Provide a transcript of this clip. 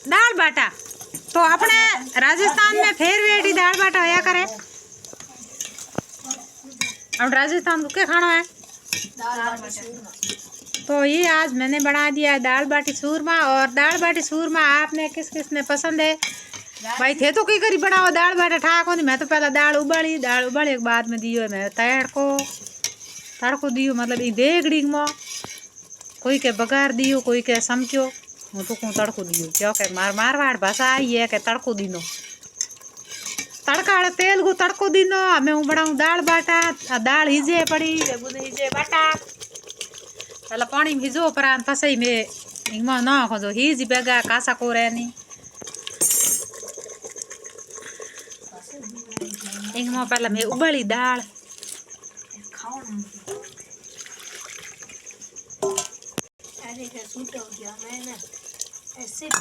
दाल बाटा तो अपने राजस्थान में फिर वेटी दाल बाटा होया करे। अब राजस्थान को क्या खाना है? तो ये आज मैंने बना दिया है दाल बाटी चूरमा। और दाल बाटी चूरमा आपने किस किस ने पसंद है भाई थे तो कई करी बनाओ दाल बाटा ठा को। मैं तो पहला दाल उबाली के बाद में दियो मैं तड़को दियो मतलब ई देगड़ी में कोई के बगार दियो कोई के समक्यो हूँ तो कहूँ तड़को दियो क्योंकि मारवाड़ भाषा आई है कि तड़को दीनो तड़का वाले तेल को तड़को दीनो। हमें हूँ बनाऊँ दाल बाटा दाल हिजे पड़ी हिजे बाटा पहले पानी में हिजो उपरांत पसई में इमा ना खोजो हिज बेगा कासा को रहनी इमा पहले मैं उबाली दाल अरे क्या सूट हो गया मैं ना ऐसे भी